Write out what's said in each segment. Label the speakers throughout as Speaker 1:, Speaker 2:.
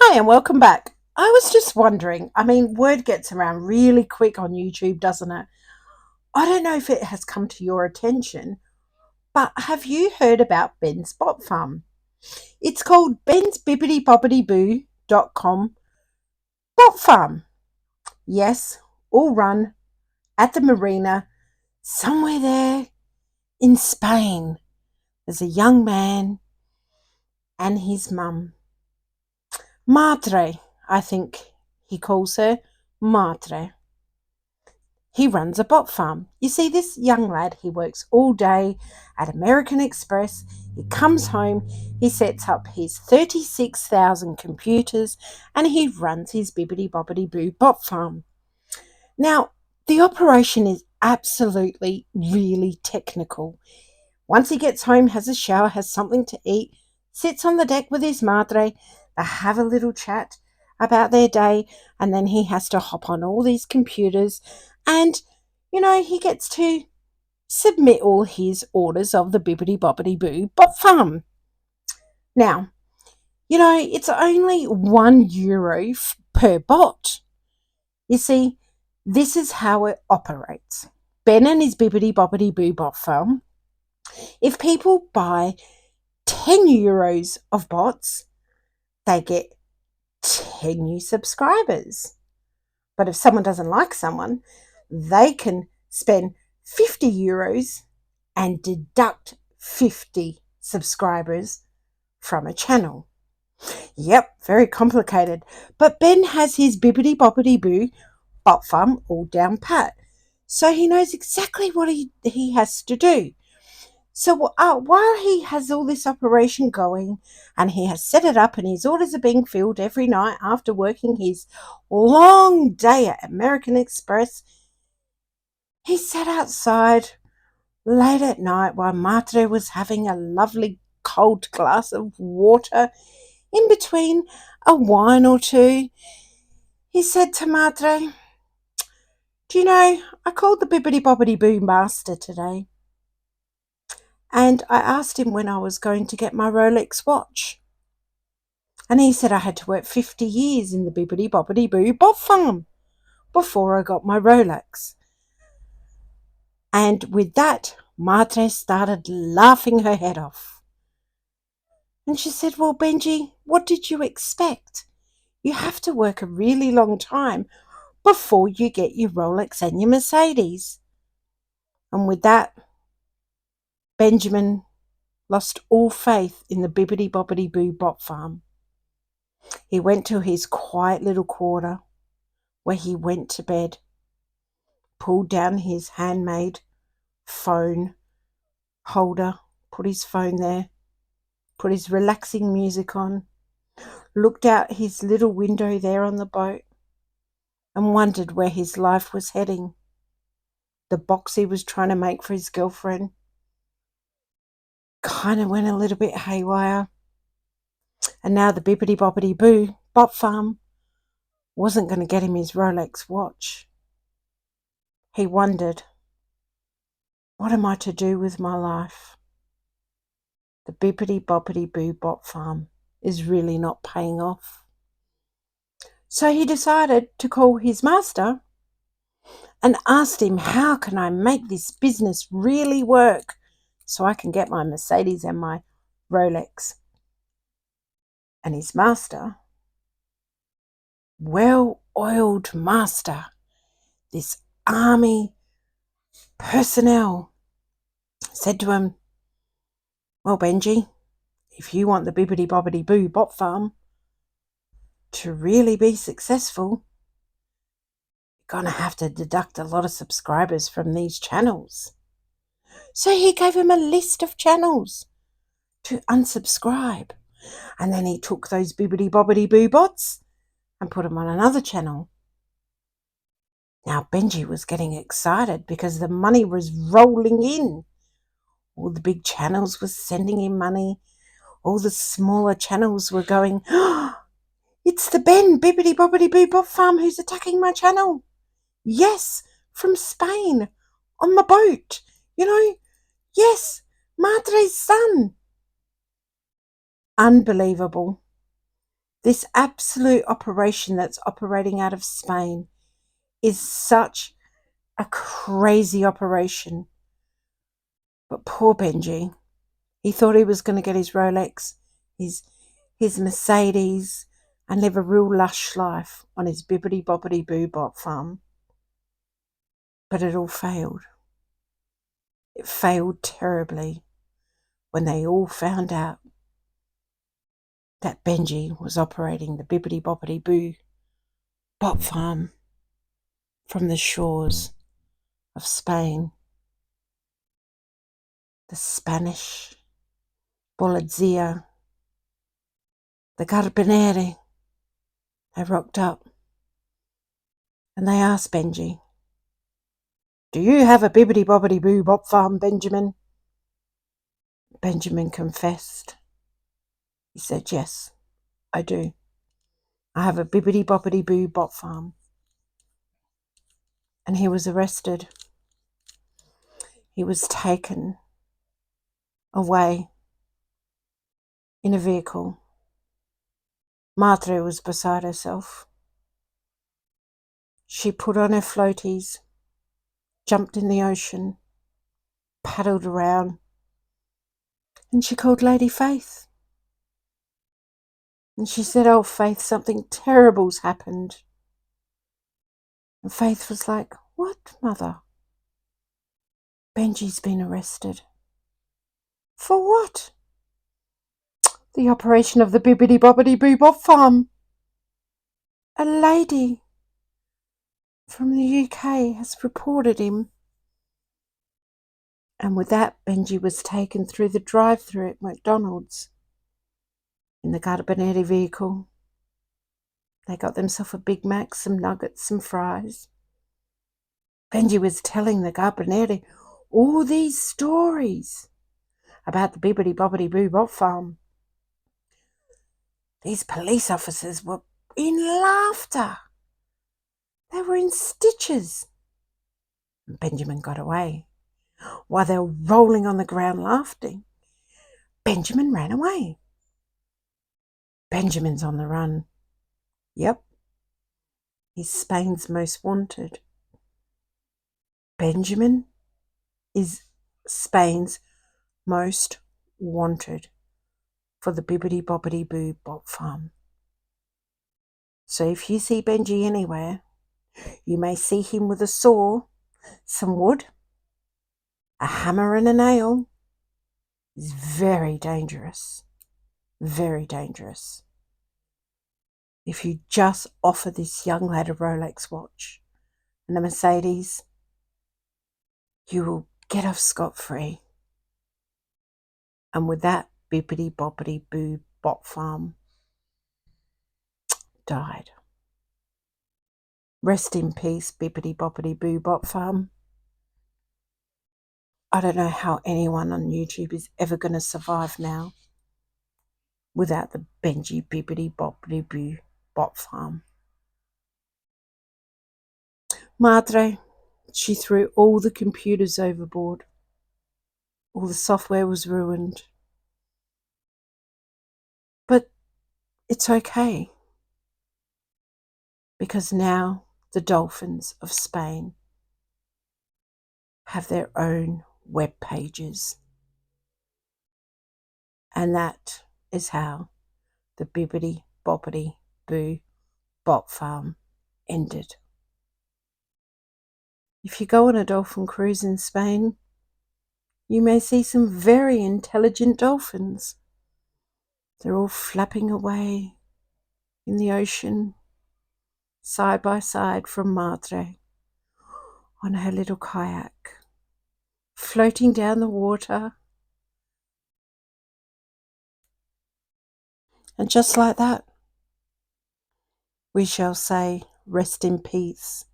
Speaker 1: Hi, and welcome back. I was just wondering, word gets around really quick on YouTube, doesn't it? I don't know if it has come to your attention, but have you heard about Ben's Bot Farm? It's called bensbibbidybobbidyBoo.com Bot Farm. Yes, all run at the marina somewhere there in Spain. There's a young man and his mum. Madre, I think he calls her. Madre. He runs a bot farm. You see, this young lad, he works all day at American Express. He comes home, he sets up his 36,000 computers, and he runs his bibbidi bobbidi boo bot farm. Now, the operation is absolutely really technical. Once he gets home, has a shower, has something to eat, sits on the deck with his madre, they have a little chat about their day, and then he has to hop on all these computers and, he gets to submit all his orders of the bibbidi bobbidi boo bot farm. Now, it's only €1 per bot. You see, this is how it operates. Ben and his bibbidi bobbidi boo bot farm, if people buy €10 of bots, they get 10 new subscribers. But if someone doesn't like someone, they can spend €50 and deduct 50 subscribers from a channel. Yep, very complicated. But Ben has his bibbidi bobbidi boo bot farm all down pat. So he knows exactly what he has to do. So while he has all this operation going and he has set it up and his orders are being filled every night after working his long day at American Express, he sat outside late at night while Madre was having a lovely cold glass of water in between a wine or two. He said to Madre, "Do you know, I called the Bibbidi Bobbidi Boo Master today. And I asked him when I was going to get my Rolex watch. And he said I had to work 50 years in the bibbidi bobbidi boo bot farm before I got my Rolex." And with that, Madre started laughing her head off. And she said, "Well, Benji, what did you expect? You have to work a really long time before you get your Rolex and your Mercedes." And with that, Benjamin lost all faith in the bibbidi bobbidi boo bot farm. He went to his quiet little quarter where he went to bed, pulled down his handmade phone holder, put his phone there, put his relaxing music on, looked out his little window there on the boat, and wondered where his life was heading. The box he was trying to make for his girlfriend kind of went a little bit haywire. And now the bibbidi bobbidi boo bot farm wasn't going to get him his Rolex watch. He wondered, what am I to do with my life? The bibbidi bobbidi boo bot farm is really not paying off. So he decided to call his master and asked him, how can I make this business really work so I can get my Mercedes and my Rolex? And his master, well-oiled master, this army personnel, said to him, "Well, Benji, if you want the bibbidi bobbidi boo bot farm to really be successful, you're going to have to deduct a lot of subscribers from these channels." So he gave him a list of channels to unsubscribe. And then he took those bibbidi bobbidi boo bots and put them on another channel. Now Benji was getting excited because the money was rolling in. All the big channels were sending him money. All the smaller channels were going, "Oh, it's the Ben bibbidi bobbidi boo bot farm who's attacking my channel. Yes, from Spain, on the boat. Yes, Madre's son." Unbelievable. This absolute operation that's operating out of Spain is such a crazy operation. But poor Benji, he thought he was going to get his Rolex, his Mercedes, and live a real lush life on his bibbidi-bobbidi-boo bot farm. But it all failed. It failed terribly when they all found out that Benji was operating the bibbidi-bobbidi-boo bot farm from the shores of Spain. The Spanish, Boladzia, the Carboneri, they rocked up and they asked Benji, "Do you have a bibbidi-bobbidi-boo bot farm, Benjamin?" Benjamin confessed. He said, "Yes, I do. I have a bibbidi-bobbidi-boo bot farm." And he was arrested. He was taken away in a vehicle. Madre was beside herself. She put on her floaties, jumped in the ocean, paddled around, and she called Lady Faith. And she said, "Oh, Faith, something terrible's happened." And Faith was like, "What, Mother?" "Benji's been arrested." "For what?" "The operation of the bibbidi-bobbidi-boo bot farm. A lady from the UK has reported him." And with that, Benji was taken through the drive-thru at McDonald's in the Carboneri vehicle. They got themselves a Big Mac, some nuggets, some fries. Benji was telling the Carboneri all these stories about the bibbidi-bobbidi-boo bot farm. These police officers were in laughter. They were in stitches. And Benjamin got away. While they were rolling on the ground laughing, Benjamin ran away. Benjamin's on the run. Yep. He's Spain's most wanted. Benjamin is Spain's most wanted for the bibbidi-bobbidi-boo bot farm. So if you see Benji anywhere, you may see him with a saw, some wood, a hammer and a nail. He's very dangerous. Very dangerous. If you just offer this young lad a Rolex watch and a Mercedes, you will get off scot-free. And with that, bibbidi-bobbidi-boo bot farm died. Rest in peace, bibbidi-bobbidi-boo bot farm. I don't know how anyone on YouTube is ever going to survive now without the Benji bibbidi-bobbidi-boo bot farm. Madre, she threw all the computers overboard. All the software was ruined. But it's okay, because now the dolphins of Spain have their own web pages. And that is how the bibbidi-bobbidi-boo bot farm ended. If you go on a dolphin cruise in Spain, you may see some very intelligent dolphins. They're all flapping away in the ocean, side by side from Madre on her little kayak, floating down the water. And just like that, we shall say, rest in peace,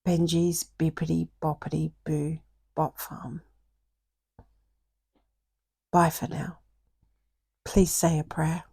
Speaker 1: Benji's bibbidi-bobbidi-boo bot farm. Bye for now. Please say a prayer.